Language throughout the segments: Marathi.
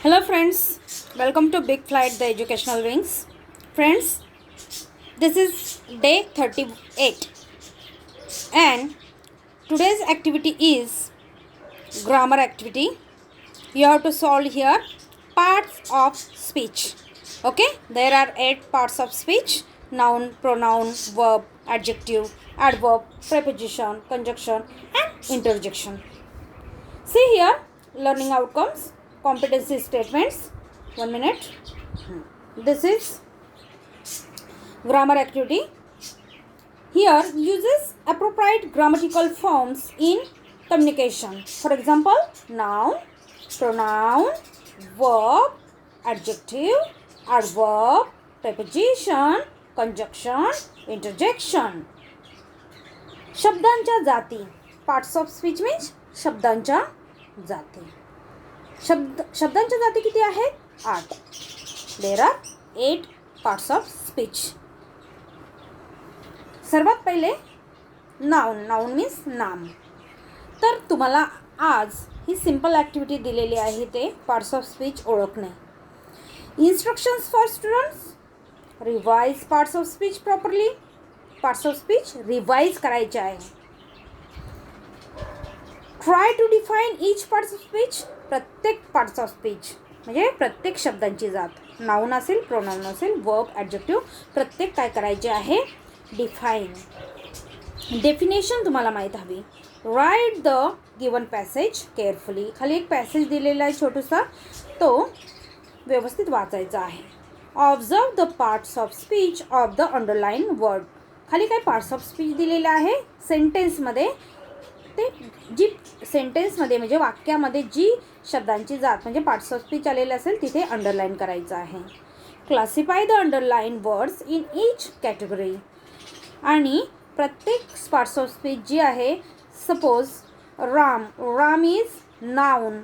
Hello friends, welcome to Big Flight the Educational Wings. Friends, this is day 38 and today's activity is grammar activity. You have to solve here parts of speech. Okay, there are 8 parts of speech: noun, pronoun, verb, adjective, adverb, preposition, conjunction and interjection. See here, learning outcomes, competency statements. 1 minute. This is grammar activity. Here uses appropriate grammatical forms in communication. For example, noun, pronoun, verb, adjective, adverb, preposition, conjunction, interjection. शब्दांच्या जाती. Parts of speech means शब्दांच्या जाती. शब्दांच्या जाती किती आहेत? 8. There are 8 parts of speech. सर्वात पहिले नाउन. नाउन मीन्स नाम. तर तुम्हाला आज ही सिंपल ॲक्टिव्हिटी दिलेली आहे ते पार्ट्स ऑफ स्पीच ओळखणे. Instructions for students. Revise parts of speech properly. Parts of speech revise करायचे आहे. Try to define each parts of speech. प्रत्येक पार्ट्स ऑफ स्पीच म्हणजे प्रत्येक शब्दांची जात. नाउन असेल, प्रोनाउन असेल, वर्ब, ॲडजेक्टिव्ह प्रत्येक काय करायचे आहे? डिफाईन. डेफिनेशन तुम्हाला माहीत हवी. Write the given passage carefully. खाली एक पॅसेज दिलेला आहे छोटूसा, तो व्यवस्थित वाचायचा आहे. Observe the parts of speech of the underline word. खाली काय पार्ट्स ऑफ स्पीच दिलेलं आहे सेंटेन्समध्ये. ते जी सेंटेन्समध्ये म्हणजे वाक्यामध्ये जी शब्दांची जात म्हणजे पार्ट्स ऑफ स्पीच आलेले असेल तिथे अंडरलाईन करायचं आहे. Classify the underline words in each category. आणि प्रत्येक पार्ट्स ऑफ स्पीच जी आहे, suppose Ram, Ram is noun,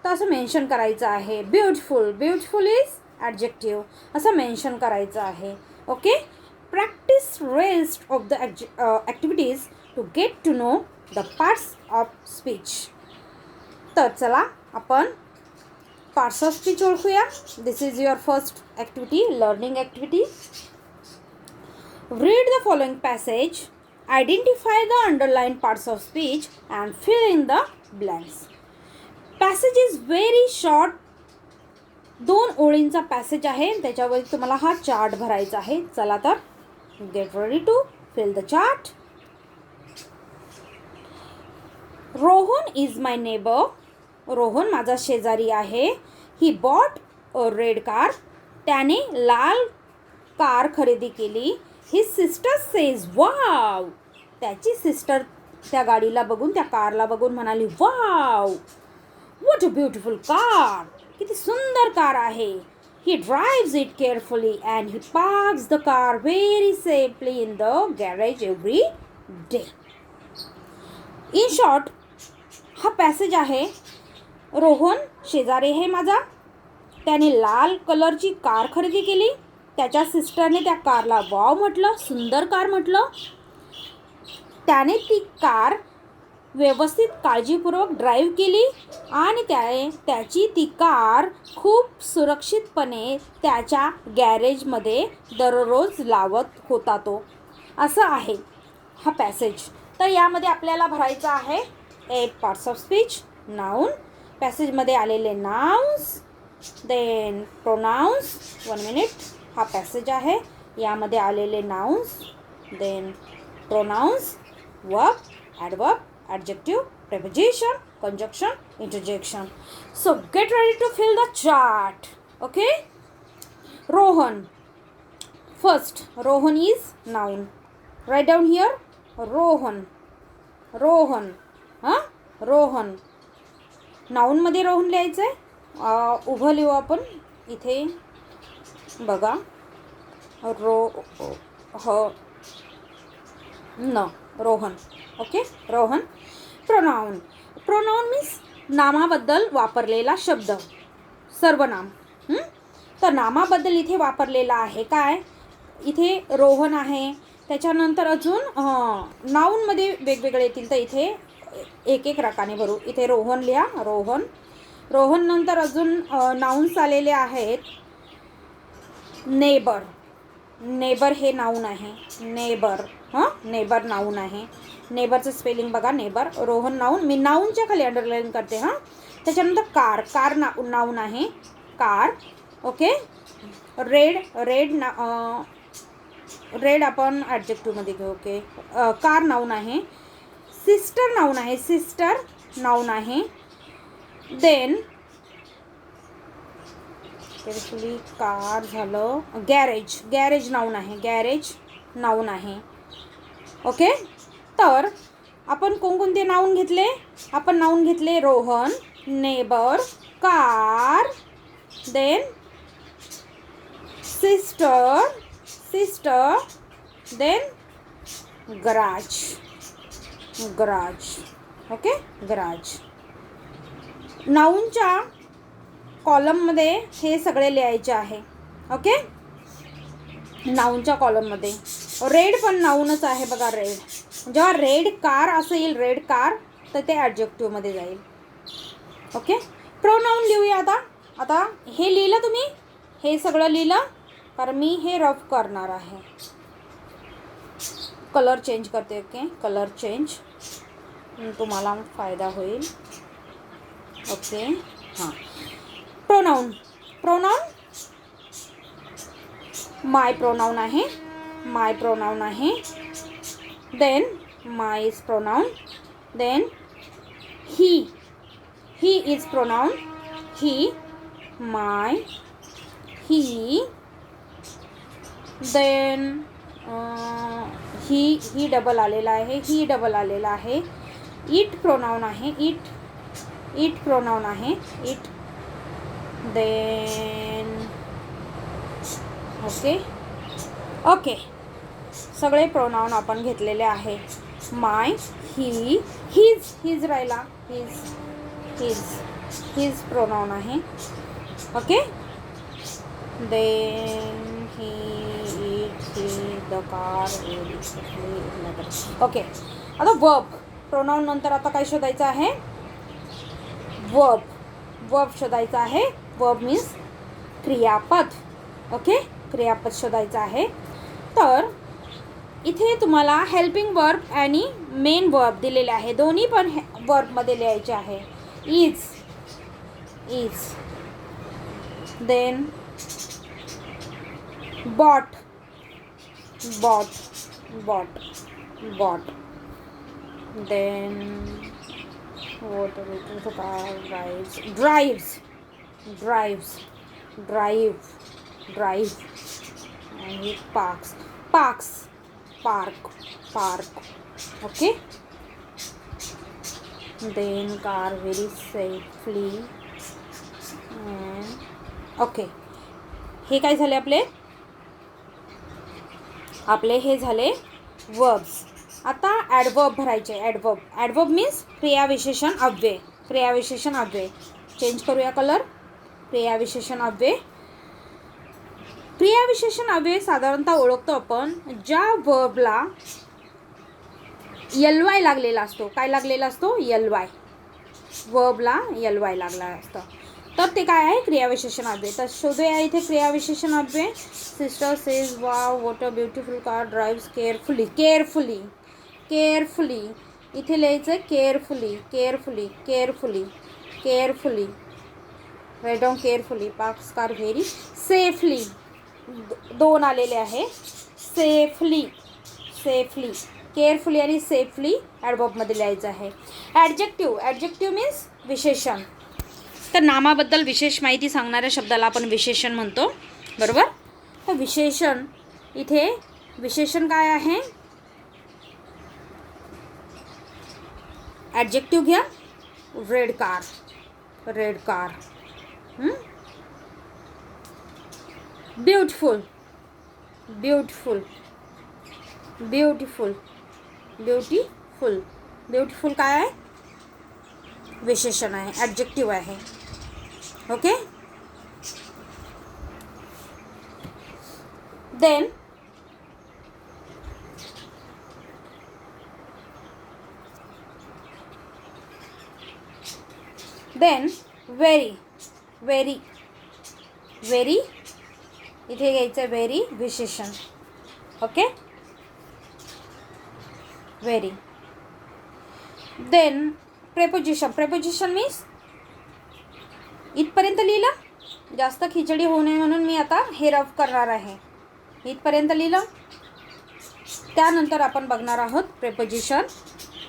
तर असं मेन्शन करायचं आहे. ब्युटिफुल, ब्युटिफुल इज ॲडजेक्टिव्ह, असं मेन्शन करायचं आहे. Okay. Practice rest of the activities to get to know the parts of speech. तर चला आपण पार्ट्स ऑफ स्पीच ओळखूया. This is your first activity, learning activity. Read the following passage, identify the underlined parts of speech and fill in the blanks. Passage is very short. 2 ओळींचा पॅसेज आहे, त्याच्यावर तुम्हाला हा चार्ट भरायचा आहे. चला तर get ready to fill the chart. Rohan is my neighbour. Rohan माझा शेजारी आहे. He bought a red car. त्याने लाल कार खरेदी केली. His sister says wow. त्याची सिस्टर त्या गाडीला बघून, त्या कारला बघून म्हणाली wow, what a beautiful car. किती सुंदर कार आहे. He drives it carefully and he parks the car very safely in the garage every day. In short, हा पॅसेज आहे. रोहन शेजारी आहे माझा. त्याने लाल कलरची कार खरेदी केली. त्याच्या सिस्टरने त्या कारला वाव म्हटलं, सुंदर कार म्हटलं. त्याने ती कार व्यवस्थित काळजीपूर्वक ड्राईव्ह केली आणि त्याची ती कार खूप सुरक्षितपणे त्याच्या गॅरेजमध्ये दररोज लावत होता तो. असं आहे हा पॅसेज. तर यामध्ये आपल्याला भरायचं आहे 8 पार्ट्स ऑफ स्पीच. नाउन, पॅसेजमध्ये आलेले नाउन्स, देन प्रोनाउन्स. 1 मिनिट. हा पॅसेज आहे, यामध्ये आलेले nouns, then pronouns, verb, adverb, adjective, preposition, conjunction, interjection. So get ready to fill the chart. Okay. Rohan. First, Rohan is noun. Write down here. Rohan, Rohan. Rohan. नाऊनमध्ये रोहन लिहायचं आहे. उभं लिहू आपण इथे बघा. Rohan. Okay. Rohan. Pronoun. Pronoun means नामाबद्दल वापरलेला शब्द, सर्वनाम. तर नामाबद्दल इथे वापरलेला आहे काय? इथे रोहन आहे. त्याच्यानंतर अजून नाऊनमध्ये वेगवेगळे येतील, तर इथे एक एक रकाने भरू. इथे रोहन लिहा. रोहन. रोहन नंतर अजून नाउन्स आलेले आहेत. नेबर. नेबर हे नाऊन आहे. नेबर. नेबर नाऊन आहे. नेबरचं स्पेलिंग बघा, नेबर. रोहन नाऊन. मी नाऊनच्या खाली अंडरलाईन करते. त्याच्यानंतर कार. कार नाऊन आहे. कार. ओके. रेड. रेड आपण ॲडजेक्टिव्हमध्ये घेऊ. ओके. कार नाऊन आहे. सिस्टर नाऊन आहे. सिस्टर नाऊन आहे. देन केअरफुली कार झालं. गॅरेज. गॅरेज नाऊन आहे. गॅरेज नाऊन आहे. ओके. तर आपण कोणकोणते नाऊन घेतले? आपण नाऊन घेतले Rohan, neighbour, car, then sister, then garage. Okay. Garage. नाऊनच्या कॉलममध्ये हे सगळे लिहायचे आहे. ओके. नाऊनच्या कॉलममध्ये रेड पण नाऊनच आहे बघा. रेड. जेव्हा रेड कार असं येईल, रेड कार, तर ते ॲडजेक्टिव्हमध्ये जाईल. ओके. प्रोनाऊन लिहूया आता हे लिहिलं तुम्ही? हे सगळं लिहिलं? कारण मी हे रफ करणार आहे. कलर चेंज करते. ओके. कलर चेंज, तुम्हाला फायदा होईल. ओके. हां. प्रोनाऊन. माय प्रोनाऊन आहे. Then my is pronoun. Then he is pronoun. He, my, he. Then he double आलेला आहे. ही डबल आलेला आहे. इट प्रोनाऊन आहे. इट प्रोनाऊन आहे. इट. Then okay. सगळे प्रोनाऊन आपण घेतलेले आहे. माय, ही, हिज राहिला. हिज प्रोनाऊन आहे. Okay. Then he, it, he, the car. Okay. आता वर्ब. प्रोनाऊन नंतर आता काय शोधायचं आहे? वर्ब शोधायचा आहे. वर्ब मीन्स क्रियापद. ओके. क्रियापद शोधायचं आहे. तर इथे तुम्हाला हेल्पिंग वर्ब आणि मेन वर्ब दिलेले आहे. दोन्ही पण वर्बमध्ये लिहायचे आहे. Is. Then bought. Then drive आणि park. Okay. Then car very safely. Okay. हे काय झाले आपले हे झाले वर्ब्स. आता ॲडवर्ब भरायचे. ॲडवर्ब मीन्स क्रियाविशेषण अव्यय. चेंज करूया कलर. क्रियाविशेषण अव्यय साधारणतः ओळखतो आपण ज्या वर्बला ly लागलेला असतो. काय लागलेला असतो? ly. वर्बला ly लागला असतं, तर ते काय आहे? क्रियाविशेषण अव्यय. तर शोधूया इथे क्रियाविशेषण अव्यय. Sister says wow what a beautiful car drives carefully. इथे लिहायचं carefully. Write down carefully. Parks car very safely. 2 आलेले आहे. सेफली. केअरफुली आणि सेफली ॲडवर्बमध्ये लिहायचं आहे. ॲडजेक्टिव्ह मीन्स विशेषण. तर नामाबद्दल विशेष माहिती सांगणाऱ्या शब्दाला आपण विशेषण म्हणतो. बरोबर. तर विशेषण, इथे विशेषण काय आहे? ॲडजेक्टिव्ह घ्या. Red car. ब्युटिफुल. ब्युटिफुल काय आहे? विशेषण आहे. ॲडजेक्टिव्ह आहे. Okay. Then very, very, very, इथे घ्यायचं व्हेरी विशेषण. Okay, very. Then preposition. Preposition means इथपर्यंत लिहिलं. जास्त खिचडी होऊ नये म्हणून मी आता हे रफ करणार आहे. इथपर्यंत लिहिलं. त्यानंतर आपण बघणार आहोत प्रेपोजिशन.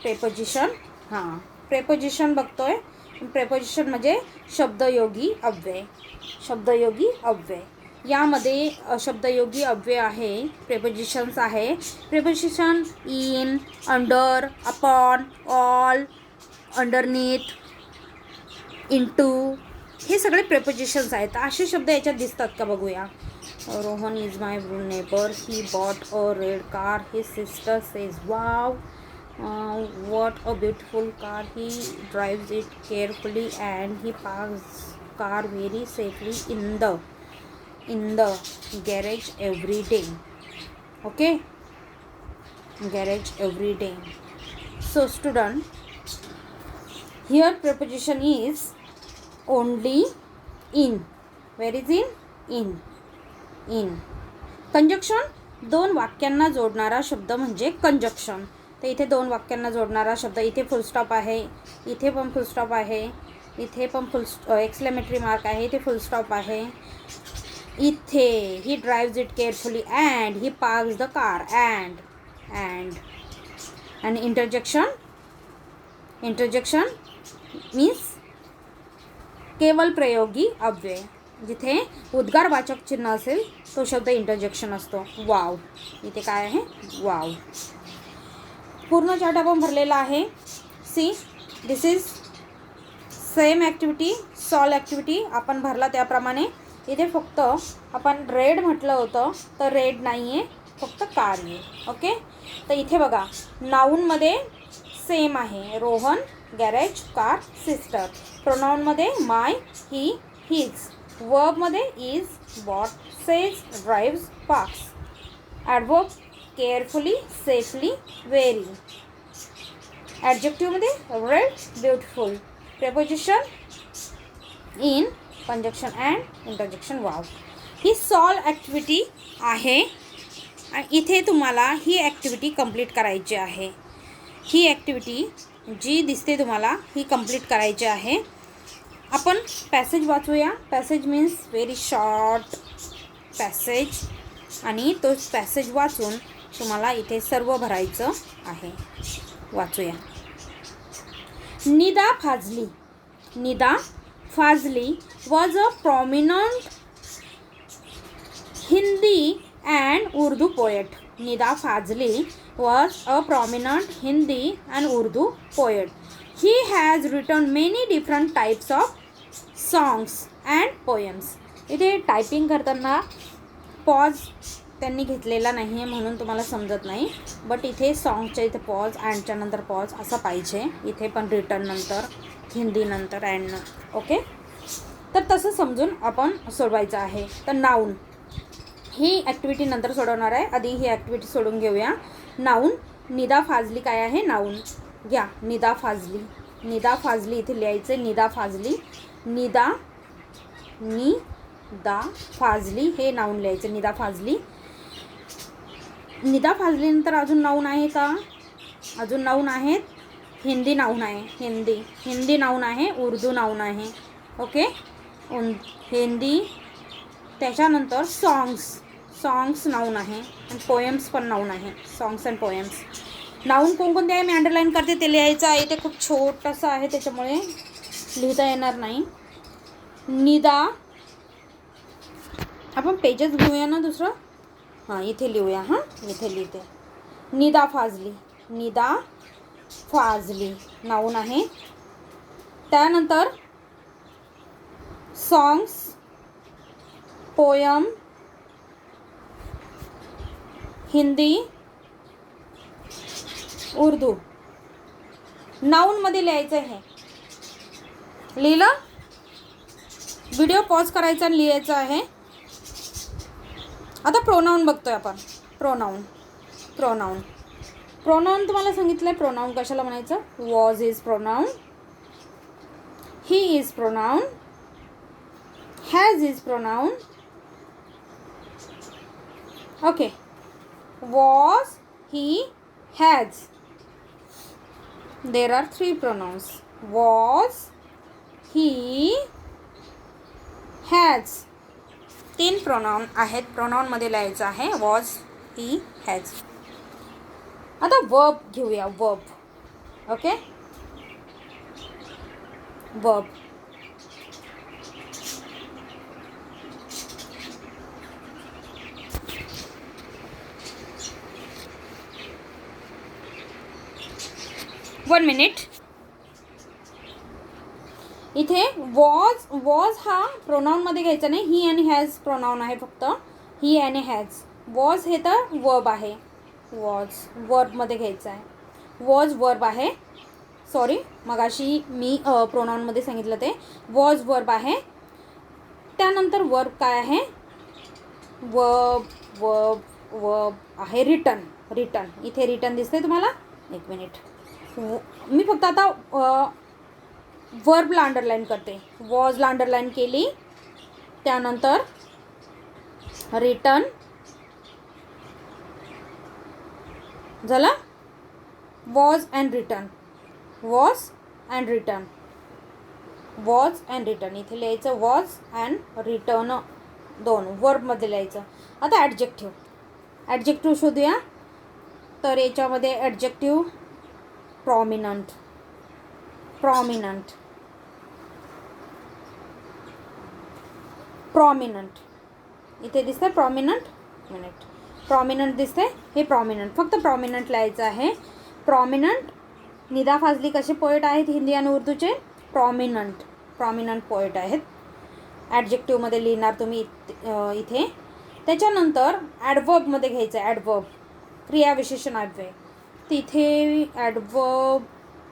प्रेपोजिशन, हां, प्रेपोजिशन बघतोय. प्रेपोजिशन म्हणजे शब्दयोगी अव्यय. शब्दयोगी अव्यय, यामध्ये शब्दयोगी अव्यय आहे, प्रेपोजिशन्स आहे. Preposition in, under, upon, all, underneath, into, हे सगळे प्रेपोजिशन्स आहेत. असे शब्द याच्यात दिसतात का बघूया. Rohan is my neighbour. He bought a red car. His sister says wow. what a beautiful car. He drives it carefully and he parks car very safely in the garage every day. Okay, garage every day. So student, here preposition is only, in. Where is in? In. Conjunction, दोन वाक्यांना जोडणारा शब्द म्हणजे कंजक्शन. तर इथे दोन वाक्यांना जोडणारा शब्द. इथे फुल स्टॉप आहे, इथे पण फुल स्टॉप आहे, इथे पण एक्सक्लेमेटरी मार्क आहे, इथे फुल स्टॉप आहे. इथे ही drives it carefully and he parks the car. And interjection. Interjection means केवल प्रयोगी अव्यय. जिथे उद्गारवाचक चिन्ह असेल तो शब्द इंटरजेक्शन असतो. वाव, इथे काय आहे, वाव. पूर्ण चार्ट आपण भरलेला आहे. See, this is same activity, solve activity आपण भरला त्याप्रमाणे. इथे फक्त आपण रेड म्हटलं होतं तर रेड नाही आहे, फक्त कार आहे. ओके, तर इथे बघा नाऊनमध्ये सेम आहे. Rohan, garage, car, sister. प्रोनाऊनमध्ये माय, ही, हिज. वर्बमध्ये is, bought, says, drives, parks. Adverb carefully, safely, very. ॲडजेक्टिव्हमध्ये red, beautiful. Preposition in, conjunction and interjection wow. ही सॉल्व ॲक्टिव्हिटी आहे. इथे तुम्हाला ही ॲक्टिव्हिटी कंप्लीट करायची आहे. ही ॲक्टिव्हिटी जी दिसते तुम्हाला ही कंप्लीट करायची आहे. आपण पॅसेज वाचूया. Passage means very short passage, आणि तो पॅसेज वाचून तुम्हाला इथे सर्व भरायचं आहे. वाचूया. Nida Fazli. Nida Fazli was a prominent Hindi and Urdu poet. Nida Fazli was a prominent Hindi and Urdu poet. He has written many different types of songs and poems. इथे टायपिंग करताना पॉज त्यांनी घेतलेला नाही आहे म्हणून तुम्हाला समजत नाही. बट इथे सॉंगच्या इथे पॉज, अँडच्या नंतर पॉज असं पाहिजे. इथे पण रिटर्न नंतर, हिंदी नंतर अँड. ओके, तर तसं समजून आपण सोडवायचं आहे. तर नाऊन ही ॲक्टिव्हिटी नंतर सोडवणार आहे. आधी ही ॲक्टिव्हिटी सोडून घेऊया. नाऊन, निदा फाजली काय आहे, नाऊन घ्या. निदा फाजली. निदा फाजली इथे लिहायचं. निदा फाजली. निदा, निदा फाजली हे नाऊन लिहायचं. निदा फाजली. निदा फाजलीनंतर अजून नाऊन आहे का? अजून नाऊन आहेत. हिंदी नाऊन आहे. हिंदी नाऊन आहे. उर्दू नाऊन आहे. ओके, हिंदी. त्याच्यानंतर सॉंग्स नाऊन आहे. आणि पोएम्स पण नाऊन आहे. Songs and poems. नाऊन कोणकोणते आहे मी अंडरलाईन करते ते लिहायचं आहे. ते खूप छोटंसं आहे त्याच्यामुळे लिहिता येणार नाही. निदा, आपण पेजेस घेऊया ना दुसरं. हां, इथे लिहूया. हां, इथे लिहिते. निदा फाजली. निदा फाजली नाऊन आहे. त्यानंतर सॉंग्स, पोयम, हिंदी, उर्दू. नाऊनमध्ये लिहायचं आहे. लिहिलं? व्हिडिओ पॉज करायचा आणि लिहायचं आहे. आता प्रोनाऊन बघतोय आपण. प्रोनाऊन तुम्हाला सांगितलं आहे. प्रोनाऊन कशाला म्हणायचं? Was is pronoun. he is pronoun, has is pronoun. Okay, was, he, has. There are 3 pronouns. Was, he, has. 3 pronoun आहेत. प्रोनाउनमध्ये लिहायचं आहे वॉज, ही, हॅज. आता वर्ब घेऊया. Verb. Okay, verb. One minute. इथे वॉज हा प्रोनाउनमध्ये घ्यायचा नाही. ही आणि हॅज प्रोनाउन आहे फक्त. ही आणि हॅज. वॉज हे तर वर्ब आहे. वॉज वर्बमध्ये घ्यायचं आहे. वॉज वर्ब आहे. सॉरी, मगाशी मी प्रोनाउनमध्ये सांगितलं ते. वॉज वर्ब आहे. त्यानंतर वर्ब काय आहे? वर्ब आहे रिटर्न. इथे रिटर्न दिसते तुम्हाला? एक मिनिट, मी फक्त आता वर्बला अंडरलाईन करते. वॉजला अंडरलाईन केली, त्यानंतर रिटर्न झालं. Was and return. इथे लिहायचं वॉज अँड रिटर्न, 2 वर्बमध्ये लिहायचं. आता ॲडजेक्टिव्ह शोधूया. तर याच्यामध्ये ॲडजेक्टिव्ह प्रॉमिनंट. इथे दिसतंय प्रॉमिनंट. प्रॉमिनंट दिसतंय. हे प्रॉमिनंट, फक्त प्रॉमिनंट लिहायचं आहे. प्रॉमिनंट. निदा फाजली कसे पोएट आहेत हिंदी आणि उर्दूचे? प्रॉमिनंट पोएट आहेत. ॲडजेक्टिव्हमध्ये लिहिणार तुम्ही इथे. त्याच्यानंतर ॲडवर्बमध्ये घ्यायचं आहे. ॲडवर्ब क्रियाविशेषण अव्यय. तिथे adverb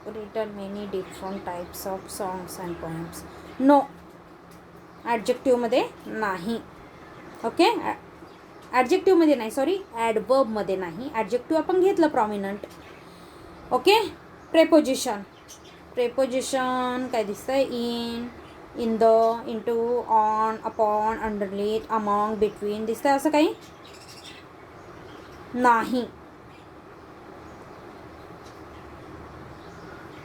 written many different types of songs and poems. No, ॲडजेक्टिव्हमध्ये नाही. ओके, ॲडजेक्टिव्हमध्ये नाही, सॉरी, ॲडवर्बमध्ये नाही. ॲडजेक्टिव्ह आपण घेतलं प्रॉमिनंट. ओके. प्रेपोजिशन काय दिसतंय? In the, into, on, upon, underneath, among, between दिसतंय असं काही? नाही.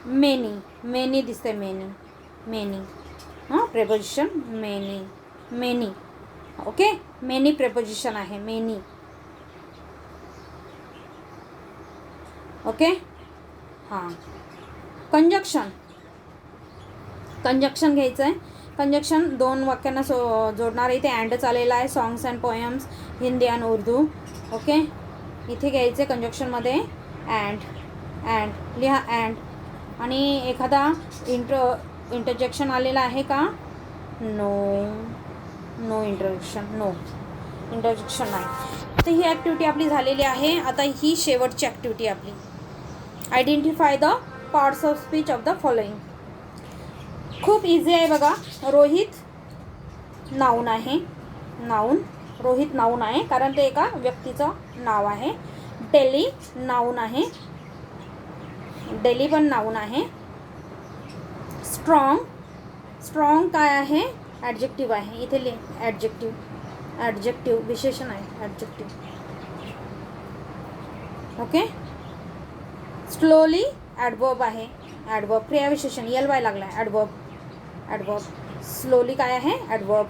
मेनी दिसते. मेनी हां, preposition many. Okay, many preposition आहे. मेनी. ओके. हां, कंजक्शन घ्यायचं आहे. कंजक्शन 2 वाक्यांना जोडणार आहे. इथे अँड आलेला आहे. सॉंग्स अँड पोएम्स हिंदी आणि उर्दू. ओके, इथे घ्यायचे कंजक्शनमध्ये अँड लिहा. अँड आणि एखादा इंटरजेक्शन आलेला आहे का? नो इंटरजेक्शन नाही. तर ही ॲक्टिव्हिटी आपली झालेली आहे. आता ही शेवटची ॲक्टिव्हिटी आपली. Identify the parts of speech of the following. खूप इझी आहे बघा. रोहित नाऊन आहे. रोहित नाऊन आहे कारण ते एका व्यक्तीचं नाव आहे. डेली नाऊन आहे. डेली पण नाऊन आहे. स्ट्रॉंग काय आहे? ॲडजेक्टिव्ह आहे. इथे ॲडजेक्टिव्ह विशेषण आहे. ॲडजेक्टिव्ह. ओके. स्लोली ॲडवर्ब आहे. ॲडवर्ब क्रियाविशेषण LY लागला आहे. ॲडवर्ब. स्लोली काय आहे? ॲडवर्ब.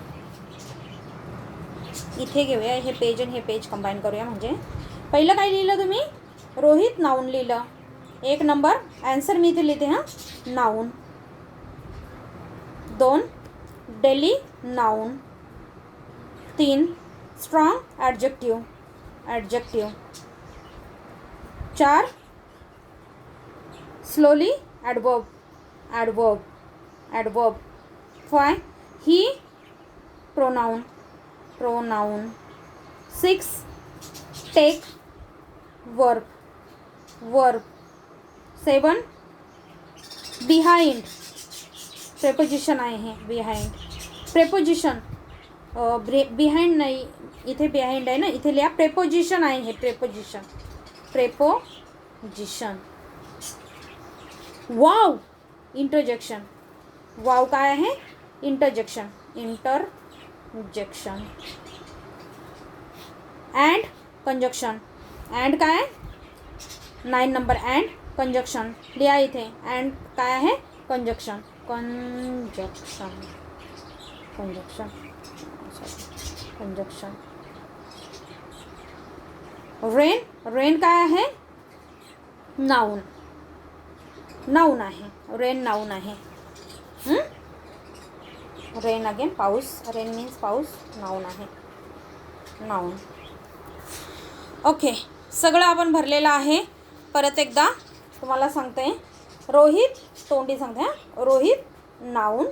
इथे घेऊया हे पेज आणि हे पेज कंबाईन करूया. म्हणजे पहिलं काय लिहिलं तुम्ही? रोहित नाऊन लिहिलं. 1 नंबर ॲन्सर मी इथे लिहिते. हां, noun. 2 daily noun. 3 strong adjective. 4 slowly adverb. 5 he pronoun. 6 take verb. 7 behind preposition आहे. हे बिहाइंड प्रेपोजिशन. बिहाइंड नाही, इथे बिहाइंड आहे ना, इथे लिहा प्रेपोजिशन आहे. हे प्रेपोजिशन. Wow interjection. वाव काय आहे? Interjection. Interjection. And conjunction. And काय आहे? 9 नंबर. अँड कंजक्शन लिहा इथे. अँड काय आहे? Conjunction. Conjunction. Conjunction. Conjunction. Rain. Rain काय आहे? नाऊन. नाऊन आहे. रेन नाऊन आहे. रेन अगेन पाऊस. रेन मीन्स पाऊस. नाऊन आहे. नाऊन. ओके, सगळं आपण भरलेलं आहे. परत एकदा तुम्हाला सांगते. रोहित, तोंडी सांगते हां. Rohit noun.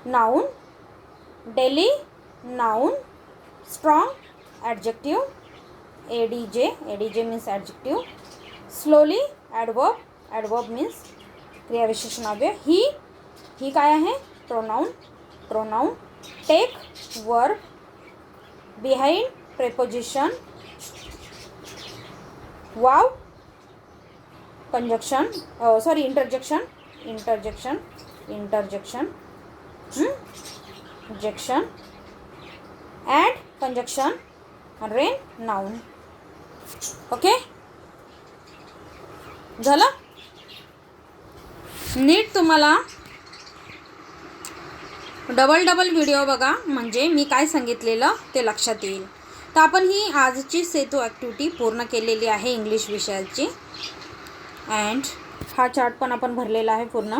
Noun. Daily noun. Strong adjective. ADJ. ADJ means adjective. Slowly adverb. Adverb means क्रियाविशेषण अव्यय. ही काय आहे? Pronoun. Pronoun. Take verb. Behind preposition. Wow conjunction. Sorry interjection. Interjection. Interjection. जेक्शन. And conjunction. Rain noun. Okay, झालं. नीट तुम्हाला डबल व्हिडिओ बघा, म्हणजे मी काय सांगितलेलं ते लक्षात येईल. तर आपण ही आजची सेतू ॲक्टिव्हिटी पूर्ण केलेली आहे इंग्लिश विषयाची. अँड हा चार्ट पण आपण भरलेला आहे पूर्ण.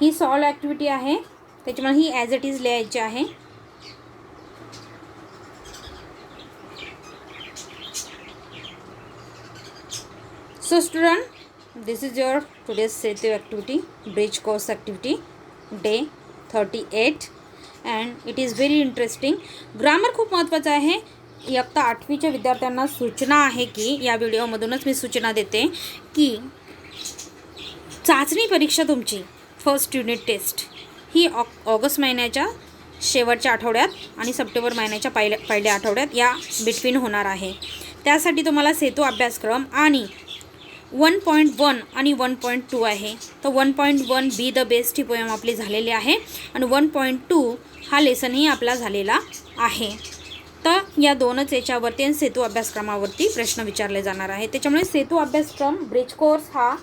ही सॉल्व ॲक्टिव्हिटी आहे, त्याच्यामुळे ही ॲज इट इज लिहायची आहे. So student, this is your today's Setu activity, bridge course activity, day 38 and it is very interesting. Grammar खूप महत्त्वाचं आहे. इयत्ता 8वीच्या विद्यार्थ्यांना सूचना आहे की या व्हिडिओमधूनच मी सूचना देते की चाचणी परीक्षा तुमची फर्स्ट युनिट टेस्ट ही ऑगस्ट महिन्याच्या शेवटच्या आठवड्यात आणि सप्टेंबर महिन्याच्या पहिल्या आठवड्यात या बिटवीन होणार आहे. त्यासाठी तुम्हाला सेतू अभ्यासक्रम आणि 1.1 आणि 1.2 आहे. तर 1.1 be the best he poem आपली झालेली आहे आणि 1.2 हा लेसनही आपला झालेला आहे. तर या दोनच याच्यावरती आणि सेतू अभ्यासक्रमावरती प्रश्न विचारले जाणार आहे. त्याच्यामुळे सेतू अभ्यासक्रम ब्रिज कोर्स हा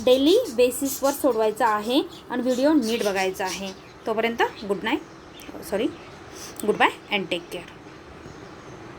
डेली बेसिसवर सोडवायचा आहे आणि व्हिडिओ नीट बघायचा आहे. तोपर्यंत good bye and take care.